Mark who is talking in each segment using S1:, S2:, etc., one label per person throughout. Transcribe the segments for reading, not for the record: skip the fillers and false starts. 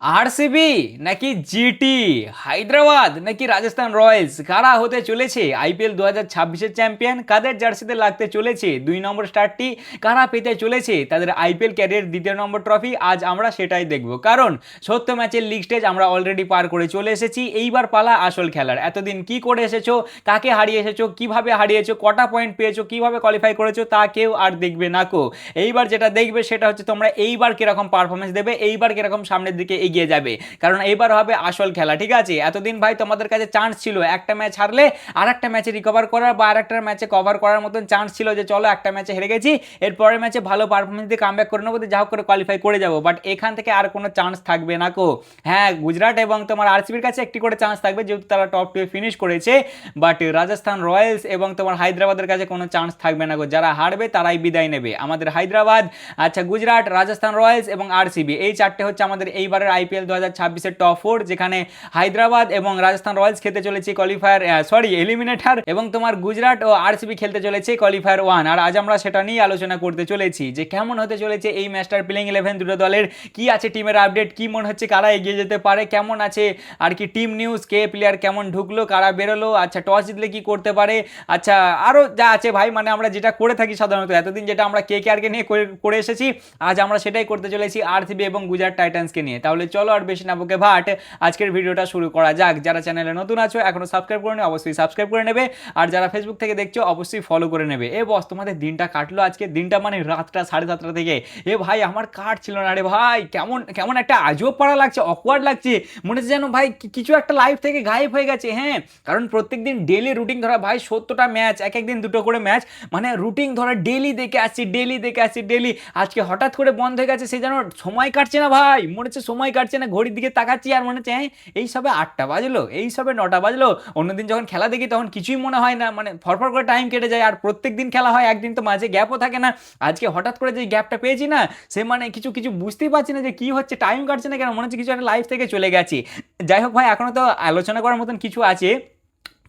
S1: RCB নাকি GT, Hyderabad নাকি Rajasthan Royals, কারা হতে চলেছে আইপিএল 2026-এর চ্যাম্পিয়ন? কাদের জার্সিতে লাগতে চলেছে 2 নম্বর স্টারটি? কারা পেতে চলেছে তাদের আইপিএল ক্যারিয়ার 2য় নম্বর ট্রফি? আজ আমরা সেটাই দেখব, কারণ 70 ম্যাচের লিগ স্টেজ আমরা অলরেডি পার করে চলে এসেছি। এইবার পালা আসল খেলার। এতদিন কি করে এসেছো, কাকে হারিয়ে এসেছো, কিভাবে হারিয়েছো, কটা পয়েন্ট পেয়েছো, কিভাবে কোয়ালিফাই করেছো, তা কেউ আর দেখবে না কো। এইবার যেটা দেখবে সেটা হচ্ছে তোমরা এইবার কিরকম পারফরমেন্স দেবে, এইবার কিরকম সামনের দিকে এগিয়ে যাবে, কারণ এইবার হবে আসল খেলা। ঠিক আছে, এতদিন ভাই তোমাদের কাছে চান্স ছিল একটা ম্যাচ হারলে আর একটা ম্যাচে রিকভার করার বা আর একটা ম্যাচে কভার করার মতন চান্স ছিল, যে চলো একটা ম্যাচে হেরে গেছি, এর পরের ম্যাচে ভালো পারফরমেন্স দিয়ে কামব্যাক করে নেবো, যা হোক করে কোয়ালিফাই করে যাবো। বাট এখান থেকে আর কোনো চান্স থাকবে না কো। হ্যাঁ, গুজরাট এবং তোমার আরসিবির কাছে একটি করে চান্স থাকবে, যেহেতু তারা টপ 2 ফিনিশ করেছে। বাট রাজস্থান রয়্যালস এবং তোমার হায়দ্রাবাদের কাছে কোনো চান্স থাকবে না গো। যারা হারবে তারাই বিদায় নেবে। আমাদের হায়দ্রাবাদ, আচ্ছা গুজরাট, রাজস্থান রয়্যালস এবং আরসিবি, এই চারটে হচ্ছে আমাদের এইবারের আইপিএল 2026-এর টপ 4, যেখানে হায়দ্রাবাদ এবং রাজস্থান রয়্যালস খেলতে চলেছে কোয়ালিফায়ার এলিমিনেটর, এবং তোমার গুজরাট ও আরসিবি খেলতে চলেছে কোয়ালিফায়ার 1। আর আজ আমরা সেটা নিয়ে আলোচনা করতে চলেছি যে কেমন হতে চলেছে এই ম্যাচটার প্লেইং 11 দুটো দলের, কি আছে টিমের আপডেট, কি মনে হচ্ছে কারা এগিয়ে যেতে পারে, কেমন আছে আর কি টিম নিউজ, কে প্লেয়ার কেমন ঢুকলো, কারা বেরোলো, আচ্ছা টস জিতলে কি করতে পারে, আচ্ছা আরও যা আছে ভাই, মানে আমরা যেটা করে থাকি সাধারণত এতদিন, যেটা আমরা কেকেআরকে নিয়ে করে এসেছি, আজ আমরা সেটাই করতে চলেছি আরসিবি এবং গুজরাট টাইটান্সকে নিয়ে। তাহলে চলো আর বেশি না বকে ভাট, আজকের ভিডিওটা শুরু করা যাক। যারা চ্যানেলে নতুন আছো, এখনো সাবস্ক্রাইব করে নেবে, অবশ্যই সাবস্ক্রাইব করে নেবে, আর যারা ফেসবুক থেকে দেখছো অবশ্যই ফলো করে নেবে। এ বস, তোমাদের দিনটা কাটলো আজকে? দিনটা মানে রাতটা 7:30 থেকে। এ ভাই আমার কাট ছিল না রে ভাই, কেমন কেমন একটা আজব পাড়া লাগছে, অকওয়ার্ড লাগছে, মনে হচ্ছে যেন ভাই কিছু একটা লাইফ থেকে গায়েব হয়ে গেছে। হ্যাঁ, কারণ প্রত্যেকদিন ডেলি রুটিন ধরা ভাই, 70টা ম্যাচ, এক একদিন দুটো করে ম্যাচ, মানে রুটিন ধরা, ডেলি দেখে আসছি, ডেলি। আজকে হঠাৎ করে বন্ধ হয়ে গেছে, সে যেন সময় কাটছে না ভাই, মনে হচ্ছে সময় কাটছে না। ঘড়ির দিকে তাকাচ্ছি আর মনে হচ্ছে এই সবে 8টা বাজলো, এই সবে 9টা বাজলো। অন্যদিন যখন খেলা দেখি তখন কিছুই মনে হয় না, মানে ফরফর করে টাইম কেটে যায়। আর প্রত্যেক দিন খেলা হয়, একদিন তো মাঝে গ্যাপও থাকে না। আজকে হঠাৎ করে যে গ্যাপটা পেয়েছি না, সে মানে কিছু কিছু বুঝতেই পারছি না যে কি হচ্ছে, টাইম কাটছে না কেন, মনে হচ্ছে কিছু একটা লাইফ থেকে চলে গেছি। যাই হোক ভাই, এখনো তো আলোচনা করার মতন কিছু আছে।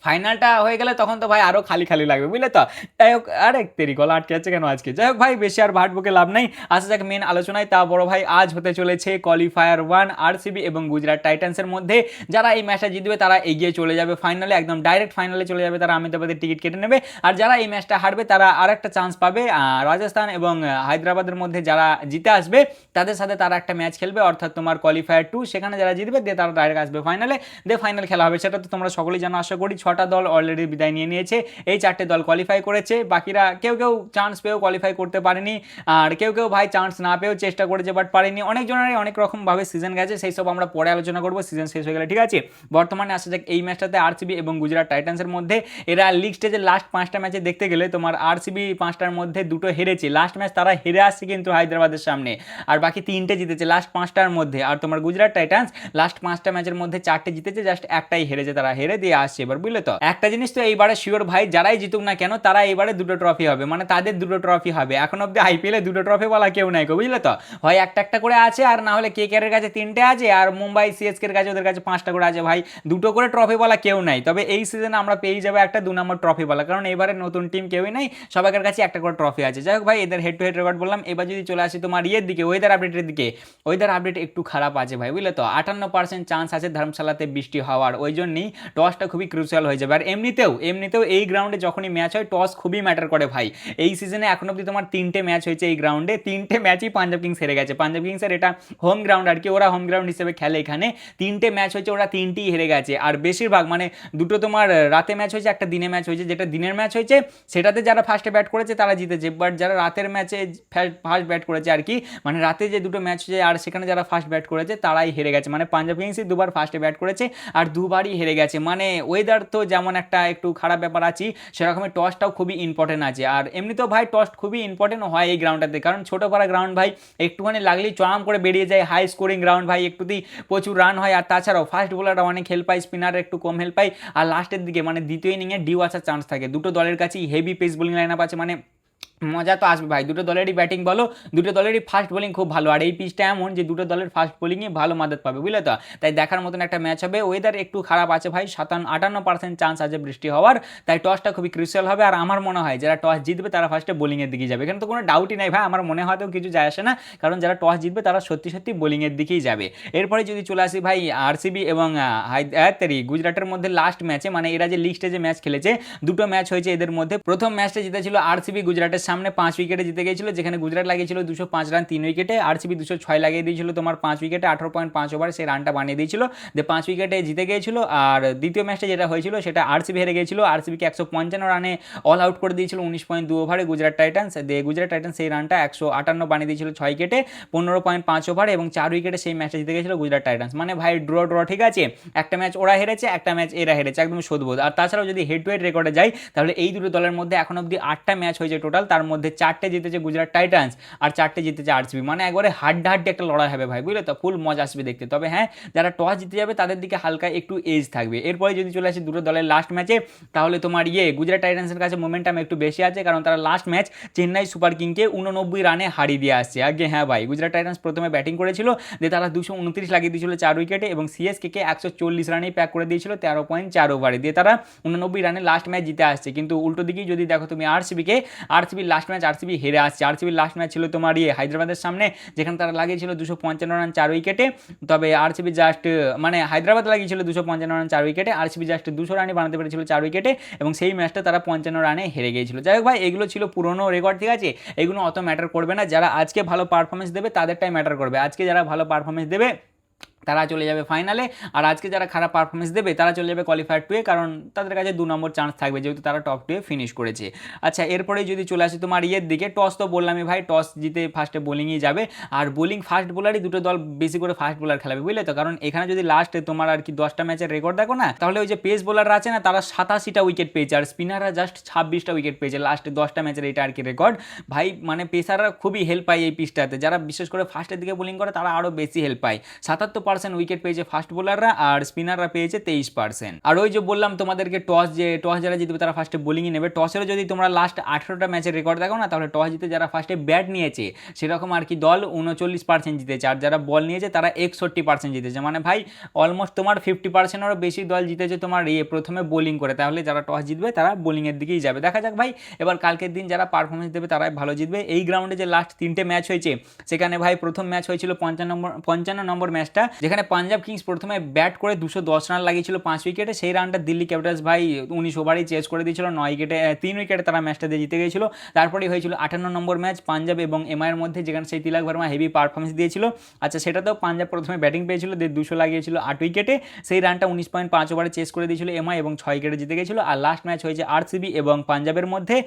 S1: ফাইনালটা হয়ে গেলে তখন তো ভাই আরো খালি খালি লাগবে, বুঝলে তো। যাই হোক, আরে তেরি গলা আটকে আছে কেন আজকে? যাই হোক ভাই, বেশি আর ভাট বকে লাভ নেই, আসা যাক মেন আলোচনায়। তা বড় ভাই, আজ হতে চলেছে কোয়ালিফায়ার 1 আরসিবি এবং গুজরাট টাইটান্সের মধ্যে। যারা এই ম্যাচটা জিতবে তারা এগিয়ে চলে যাবে ফাইনালে, একদম ডাইরেক্ট ফাইনালে চলে যাবে, তারা আহমেদাবাদের টিকিট কেটে নেবে। আর যারা এই ম্যাচটা হারবে তারা আর একটা চান্স পাবে, রাজস্থান এবং হায়দ্রাবাদের মধ্যে যারা জিতে আসবে তাদের সাথে তারা একটা ম্যাচ খেলবে, অর্থাৎ তোমার কোয়ালিফায়ার 2, সেখানে যারা জিতবে দিয়ে তারা ডাইরেক্ট আসবে ফাইনালে, দিয়ে ফাইনাল খেলা হবে। সেটা তো তোমরা সকলেই জানো আশা করি। 6টা দল অলরেডি বিদায় নিয়ে নিয়েছে, এই 4টে দল কোয়ালিফাই করেছে, বাকিরা কেউ কেউ চান্স পেয়েও কোয়ালিফাই করতে পারেনি, আর কেউ কেউ ভাই চান্স না পেয়েও চেষ্টা করেছে বাট পারেনি। অনেকজনেরই অনেক রকম ভাবে সিজন গেছে, সেই সব আমরা পরে আলোচনা করবো সিজন শেষ হয়ে গেলে। ঠিক আছে, বর্তমানে আসা যাক এই ম্যাচটাতে আরসিবি এবং গুজরাট টাইটান্সের মধ্যে। এরা লিগ স্টেজের লাস্ট 5টা ম্যাচে দেখতে গেলে তোমার আরসিবি 5টার মধ্যে 2টো হেরেছে, লাস্ট ম্যাচ তারা হেরে আসছে কিন্তু হায়দ্রাবাদের সামনে, আর বাকি 3টে জিতেছে লাস্ট 5টার মধ্যে। আর তোমার গুজরাট টাইটান্স লাস্ট 5টা ম্যাচের মধ্যে 4টে জিতেছে, জাস্ট একটাই হেরেছে, তারা হেরে দিয়ে আসছে। এবার বুঝলে তো, একটা জিনিস তো এইবারে শিওর ভাই, যারাই জিতুক না কেন তারা এইবারে 2টো ট্রফি হবে, মানে তাদের 2টো ট্রফি হবে। এখন অব্দি আইপিএলে 2টো ট্রফি বলা কেউ নাই, বুঝলে তো। হয় একটা একটা করে আছে, আর না হলে কেকেআর কাছে 3টে আছে, আর মুম্বাই সিএসকের কাছে ওদের কাছে 5টা করে আছে ভাই। 2টো করে ট্রফি বলা কেউ নাই। তবে এই সিজনে আমরা পেয়ে যাবো একটা 2 নম্বর ট্রফি বলা, কারণ এবারে নতুন টিম কেউই নাই, সবার কাছে একটা করে ট্রফি আছে। যাই হোক ভাই, এদের হেড টু হেড রেকর্ড বললাম। এবার যদি চলে আসি তোমার ইয়ের দিকে, ওয়েদার আপডেটের দিকে, ওয়েদার আপডেট একটু খারাপ আছে ভাই, বুঝলে তো। 58% চান্স আছে ধর্মশালাতে বৃষ্টি হওয়ার, ওই জন্যই টসটা খুবই ক্রুশিয়াল হয়ে যাবে। আর এমনিতেও এই গ্রাউন্ডে যখনই ম্যাচ হয় টস খুবই ম্যাটার করে ভাই। এই সিজনে এখন অব্দি তোমার 3টে ম্যাচ হয়েছে এই গ্রাউন্ডে, 3টে ম্যাচই পাঞ্জাব কিংস হেরে গেছে। পাঞ্জাব কিংসের এটা হোম গ্রাউন্ড আর কি, ওরা হোম গ্রাউন্ড হিসেবে খেলে এখানে। 3টে ম্যাচ হয়েছে, ওরা 3টিই হেরে গেছে। আর বেশিরভাগ মানে 2টো তোমার রাতে ম্যাচ হয়েছে, একটা দিনে ম্যাচ হয়েছে। যেটা দিনের ম্যাচ হয়েছে সেটাতে যারা ফার্স্টে ব্যাট করেছে তারা জিতেছে, বাট যারা রাতের ম্যাচে ফার্স্ট ব্যাট করেছে আর কি, মানে রাতে যে 2টো ম্যাচ হয়েছে আর সেখানে যারা ফার্স্ট ব্যাট করেছে তারাই হেরে গেছে। মানে পাঞ্জাব কিংসই 2বার ফার্স্টে ব্যাট করেছে আর 2বারই হেরে গেছে। মানে ওয়েদার তো যেমন একটা একটু খারাপ ব্যাপার আছে, সেরকমই টসটাও খুবই ইম্পর্টেন্ট আছে। আর এমনিতেও ভাই টস খুবই ইম্পর্টেন্ট হয় এই গ্রাউন্ডটাতে, কারণ ছোটো পাড়া গ্রাউন্ড ভাই, একটুখানি লাগলেই চড়াম করে বেরিয়ে যায়, হাই স্কোরিং গ্রাউন্ড ভাই, একটুতেই প্রচুর রান হয়। আর তাছাড়াও ফাস্ট বোলাররা অনেক হেল্প পায়, স্পিনার একটু কম হেল্প পায়। আর লাস্টের দিকে মানে দ্বিতীয় ইনিংয়ে ডিউ আসার চান্স থাকে। 2টো দলের কাছেই heavy pace bowling line up আছে, মানে মজা তো আসবে ভাই, দুটো দলেরই ব্যাটিং বলো, দুটো দলেরই ফাস্ট বোলিং খুব ভালো, আর এই পিচটা এমন যে দুটো দলের ফাস্ট বোলিংয়ে ভালো মাদত পাবে, বুঝলে তো? তাই দেখার মতন একটা ম্যাচ হবে। ওয়েদার একটু খারাপ আছে ভাই, 58% চান্স আছে বৃষ্টি হওয়ার, তাই টসটা খুবই ক্রুশিয়াল হবে। আর আমার মনে হয় যারা টস জিতবে তারা ফার্স্টে বোলিংয়ের দিকেই যাবে, এখানে তো কোনো ডাউটই নাই ভাই, আমার মনে হয়তো কিছু যায় আসে না, কারণ যারা টস জিতবে তারা সত্যি সত্যি বোলিংয়ের দিকেই যাবে। এরপরে যদি চলে আসি ভাই আরসিবি এবং গুজরাটের মধ্যে লাস্ট ম্যাচে, মানে এরা যে লিগ স্টেজে ম্যাচ খেলেছে, দুটো ম্যাচ হয়েছে এদের মধ্যে। প্রথম ম্যাচটা জিতেছিল আরসিবি গুজরাটের সামনে 5 উইকেটে জিতে গিয়েছিল, যেখানে গুজরাট লাগিয়েছিল 205 রান 3 উইকেটে, আরসিবি 206 লাগিয়ে দিয়েছিল তোমার 5 উইকেটে, 18.5 ওভার সেই রানটা বানিয়ে দিয়েছিল, যে 5 উইকেটে জিতে গিয়েছিল। আর দ্বিতীয় ম্যাচটা যেটা হয়েছিল সেটা আরসিবি হেরে গিয়েছিল, আরসিবিকে 155 রানে অল আউট করে দিয়েছিল 19.2 ওভারে গুজরাট টাইটান্স। গুজরাট টাইটান্স সেই রানটা 158 বানিয়ে দিয়েছিল 6 উইকেটে 15.5 ওভারে, এবং 4 উইকেটে সেই ম্যাচটা জিতে গিয়েছিল গুজরাট টাইটান্স। মানে ভাই ড্র ড্র, ঠিক আছে, একটা ম্যাচ ওরা হেরেছে, একটা ম্যাচ এরা হেরেছে, একদম শোধবোধ। আর তাছাড়াও যদি হেড টু হেড রেকর্ডে যাই, তাহলে এই দুটো দলের মধ্যে এখন অব্দি 8টা ম্যাচ হয়েছে টোটাল, তার মধ্যে 4টে জিতেছে গুজরাট টাইটান্স আর 4টে জিতেছে আরসিবি। মানে একবারে হাড্ডাহাড্ডি একটা লড়াই হবে ভাই, বুঝলে তো? ফুল মজা আসবে দেখতে। তবে হ্যাঁ, যারা টস জিতে যাবে তাদের দিকে হালকা একটু এজ থাকবে। এরপরে যদি চলে আসি দুটো দলের লাস্ট ম্যাচে, তাহলে তোমার গুজরাট টাইটান্সের কাছে মোমেন্টাম একটু বেশি আছে, কারণ তারা লাস্ট ম্যাচ চেন্নাই সুপার কিংকে 89 রানে হারিয়ে দিয়ে আসছে। আগে হ্যাঁ ভাই, গুজরাট টাইটান্স প্রথমে ব্যাটিং করেছিল, যে তারা 229 লাগিয়ে দিয়েছিল 4 উইকেটে, এবং সিএসকে 140 রানেই প্যাক করে দিয়েছিল 13.4 ওভারে, দিয়ে তারা 89 রানে লাস্ট ম্যাচ জিতে আসছে। কিন্তু উল্টো দিকেই যদি দেখো তুমি আরসিবির লাস্ট ম্যাচ আরসিবি হেরে আসছে। আরসিবির লাস্ট ম্যাচ ছিল তোমার হায়দ্রাবাদের সামনে, যেখানে তারা লাগিয়েছিল 255 রান 4 উইকেটে। তবে আরসিবি জাস্ট, মানে হায়দ্রাবাদ লাগিয়েছিল 255 রান 4 উইকেটে, আরসিবি জাস্ট 200 রানই বানাতে পেরেছিল 4 উইকেটে, এবং সেই ম্যাচটা তারা 55 রানে হেরে গিয়েছিল। যাই হোক ভাই, এগুলো ছিল পুরনো রেকর্ড, ঠিক আছে, এগুলো অত ম্যাটার করবে না। যারা আজকে ভালো পারফরমেন্স দেবে তাদেরটাই ম্যাটার করবে। আজকে যারা ভালো পারফরমেন্স দেবে তারা চলে যাবে ফাইনালে, আর আজকে যারা খারাপ পারফরমেন্স দেবে তারা চলে যাবে কোয়ালিফায়ার টুয়ে, কারণ তাদের কাছে 2 নম্বর চান্স থাকবে, যেহেতু তারা টপ টুয়ে ফিনিশ করেছে। আচ্ছা, এরপরে যদি চলে আসি তোমার দিকে, টস তো বললামই ভাই, টস জিতে ফার্স্টে বোলিংই যাবে, আর বোলিং ফাস্ট বোলারই দুটো দল বেশি করে ফাস্ট বোলার খেলাবে, বুঝলে তো? কারণ এখানে যদি লাস্টে তোমার আর কি 10টা ম্যাচের রেকর্ড দেখো না, তাহলে ওই যে পেস বোলাররা আছে না, তারা 87টা উইকেট পেয়েছে, আর স্পিনাররা জাস্ট 26টা উইকেট পেয়েছে লাস্টে 10টা ম্যাচের, এটা আর কি রেকর্ড ভাই। মানে পেসাররা খুবই হেল্প পায় এই পিচটাতে, যারা বিশেষ করে ফার্স্টের দিকে বোলিং করে তারা আরও বেশি হেল্প পায়। 77% উইকেট পেয়েছে ফাস্ট বোলাররা, আর স্পিনাররা পেয়েছে 23%। আর ওই যে বললাম তোমাদেরকে টস যারা জিতবে তারা ফার্স্টে বোলিংই নেবে। টসেরও যদি তোমরা লাস্ট 18টা ম্যাচের রেকর্ড দেখো না, তাহলে টস জিতে যারা ফার্স্টে ব্যাট নিয়েছে সেরকম আর কি দল 39% জিতেছে, আর যারা বল নিয়েছে তারা 61% জিতেছে। মানে ভাই অলমোস্ট তোমার 50%এরও বেশি দল জিতেছে তোমার প্রথমে বোলিং করে। তাহলে যারা টস জিতবে তারা বোলিংয়ের দিকেই যাবে। দেখা যাক ভাই, এবার কালকের দিন যারা পারফরমেন্স দেবে তারাই ভালো জিতবে। এই গ্রাউন্ডে যে লাস্ট 3টে ম্যাচ হয়েছে, সেখানে ভাই প্রথম ম্যাচ হয়েছিল 55 নম্বর ম্যাচটা, যেখানে পাঞ্জাব কিংস প্রথমে ব্যাট করে 210 রান লাগিয়েছিল 5 উইকেটে, সেই রানটা দিল্লি ক্যাপিটালস ভাই 19 ওভারেই চেস করে দিয়েছিল 9 উইকেটে, 3 উইকেটে তারা ম্যাচটা দিয়ে জিতে গিয়েছিল। তারপরেই হয়েছিল 58 নম্বর ম্যাচ পাঞ্জাব এবং এমআইয়ের মধ্যে, যেখানে সেই তিলক ভার্মা হেভি পারফরমেন্স দিয়েছিল। আচ্ছা, সেটাতেও পাঞ্জাব প্রথমে ব্যাটিং পেয়েছিল, 200 লাগিয়েছিল 8 উইকেটে, সেই রানটা 19.5 ওভারে চেস করে দিয়েছিল এমআই, এবং 6 উইকেটে জিতে গিয়েছিল। আর লাস্ট ম্যাচ হয়েছে আরসিবি এবং পাঞ্জাবের মধ্যে,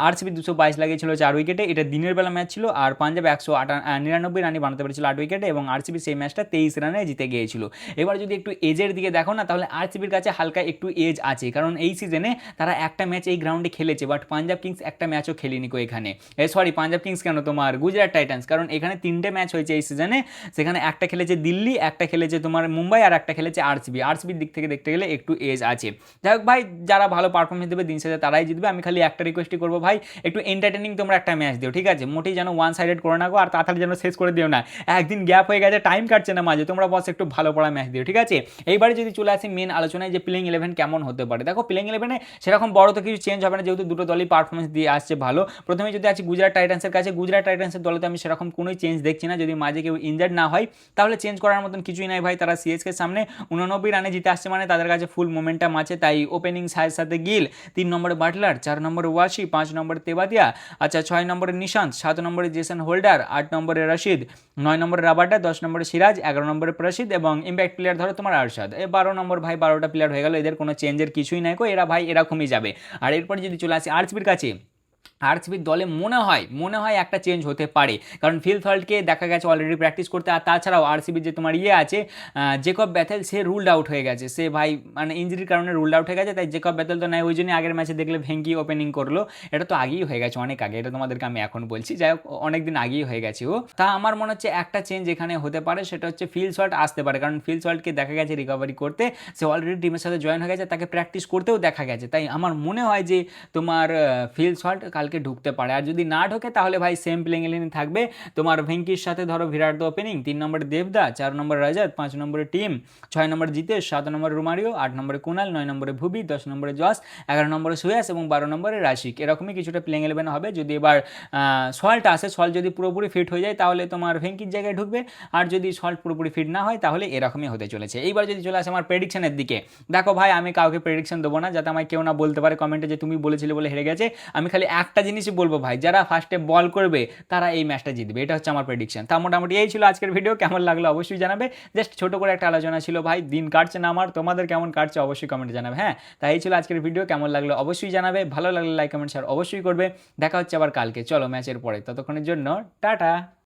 S1: আরসিবি 222 লাগিয়েছিল 4 উইকেটে, এটা দিনের বেলা ম্যাচ ছিল, আর পাঞ্জাব 199 রানই বানাতে পেরেছিল 8 উইকেটে, এবং আরসিবি সেই ম্যাচটা 23 রানে জিতে গিয়েছিল। এবার যদি একটু এজের দিকে দেখো না, তাহলে আরসিবির কাছে হালকা একটু এজ আছে, কারণ এই সিজনে তারা একটা ম্যাচ এই গ্রাউন্ডে খেলেছে, বাট পাঞ্জাব কিংস একটা ম্যাচও খেলেনি এখানে। সরি, পাঞ্জাব কিংস কেন, তোমার গুজরাট টাইটান্স, কারণ এখানে 3টে ম্যাচ হয়েছে এই সিজনে, সেখানে একটা খেলেছে দিল্লি, একটা খেলেছে তোমার মুম্বাই, আর একটা খেলেছে আরসিবি। আরসিবির দিক থেকে দেখতে গেলে একটু এজ আছে। যাই হোক ভাই, যারা ভালো পারফরমেন্স দেবে দিন শেষে তারাই জিতবে। আমি খালি একটা রিকোয়েস্টই করবো ভাই, একটু এন্টারটেনিং তোমরা একটা ম্যাচ দিও, ঠিক আছে? মোটেই যেন ওয়ান সাইডেড করে না গো, আর তাড়াতাড়ি যেন শেষ করে দিও না, একদিন গ্যাপ হয়ে গেছে, টাইম কাটছে না মাঝে, তোমরা বস একটু ভালো পড়া ম্যাচ দিও, ঠিক আছে? এইবারে যদি চলে আসি মেন আলোচনায়, যে প্লেইং 11 কেমন হতে পারে। দেখো, প্লেইং 11-এ সেরকম বড় তো কিছু চেঞ্জ হবে না, যেহেতু দুটো দলই পারফরমেন্স দিয়ে আসছে ভালো। প্রথমে যদি আছি গুজরাট টাইটান্সের কাছে, গুজরাট টাইটান্সের দলে তো আমি সেরকম কোনোই চেঞ্জ দেখছি না, যদি মাঝে কেউ ইনজার্ড না হয় তাহলে চেঞ্জ করার মতন কিছুই নাই ভাই। তারা সিএসকে সামনে 89 রানে জিতে আসছে, মানে তাদের কাছে ফুল মোমেন্টাম আছে। তাই ওপেনিং সাইডের সাথে গিল, 3 নম্বরে বাটলার, 4 নম্বরে ওয়াশি, 5 নম্বরে তেবাদিয়া, আচ্ছা 6 নম্বরে নিশান্ত, 7 নম্বরে জেসন হোল্ডার, 8 নম্বরে রশিদ, 9 নম্বরে রাবাডা, 10 নম্বরে সিরাজ, 11 নম্বরে প্রসিদ, এবং ইম্প্যাক্ট প্লেয়ার ধরো তোমার আরশাদ। 12 নম্বর ভাই, 12টা প্লেয়ার হয়ে গেল, এদের কোনো চেঞ্জের কিছুই নাই, এরা ভাই এরকমই যাবে। আর এরপরে যদি চলে আসি আরসিবির কাছে, আরসিবির দলে মনে হয় একটা চেঞ্জ হতে পারে, কারণ ফিল সল্টকে দেখা গেছে অলরেডি প্র্যাকটিস করতে। আর তাছাড়াও আরসিবির যে তোমার আছে জেকব ব্যাথেল, সে রুলড আউট হয়ে গেছে, সে ভাই মানে ইঞ্জুরির কারণে রুলড আউট হয়ে গেছে। তাই জেকব ব্যাথেল তো নাই, ওই জন্য আগের ম্যাচে দেখলে ভেঙ্কি ওপেনিং করলো, এটা তো আগেই হয়ে গেছে, অনেক আগে, এটা তোমাদেরকে আমি এখন বলছি, যাই হোক অনেকদিন আগেই হয়ে গেছে ও। তা আমার মনে হচ্ছে একটা চেঞ্জ এখানে হতে পারে, সেটা হচ্ছে ফিল সল্ট আসতে পারে, কারণ ফিল সল্টকে দেখা গেছে রিকভারি করতে, সে অলরেডি টিমের সাথে জয়েন হয়ে গেছে, তাকে প্র্যাকটিস করতেও দেখা গেছে। তাই আমার মনে হয় যে তোমার ফিল সল্ট কালকে ঢুকতে পারে। আর যদি না ঢোকে তাহলে ভাই সেম প্লেইং ইলেভেন থাকবে তোমার ভেঙ্কির সাথে, ধরো বিরাট দ্য ওপেনিং, 3 নম্বরে দেবদা, 4 নম্বরে রজত, 5 নম্বরে টিম, 6 নম্বরে জিতেশ, 7 নম্বরে রোমারিও, 8 নম্বরে কুনাল, 9 নম্বরে ভুবি, 10 নম্বরে জস, 11 নম্বরে সুয়াস এবং 12 নম্বরে রাশিক। এরকমই কিছুটা প্লেইং ইলেভেন হবে। যদি এবার সল্ট আসে, সল্ট যদি পুরোপুরি ফিট হয়ে যায় তাহলে তোমার ভেঙ্কির জায়গায় ঢুকবে, আর যদি সল্ট পুরোপুরি ফিট না হয় তাহলে এরকমই হতে চলেছে। এইবার যদি চলে আসে আমার প্রেডিকশনের দিকে, দেখো ভাই আমি কাউকে প্রেডিকশন দেবো না, যাতে আমায় কেউ না বলতে পারে কমেন্টে যে তুমি বলেছিলে বলে হেরে গেছে। আমি খালি একটা জিনিসই বলবো ভাই, যারা ফার্স্টে বল করবে তারা এই ম্যাচটা জিতবে, এটা হচ্ছে আমার প্রেডিকশন। তা মোটামুটি এই ছিল আজকের ভিডিও, কেমন লাগলো অবশ্যই জানাবে। জাস্ট ছোট করে একটা আলোচনা ছিল ভাই, দিন কাটছে না আমার, তোমাদের কেমন কাটছে অবশ্যই কমেন্টে জানাবে। হ্যাঁ, তাই এই ছিল আজকের ভিডিও, কেমন লাগলো অবশ্যই জানাবে, ভালো লাগলে লাইক কমেন্ট শেয়ার অবশ্যই করবে। দেখা হচ্ছে আবার কালকে, চলো ম্যাচের পরে, ততক্ষণের জন্য টাটা।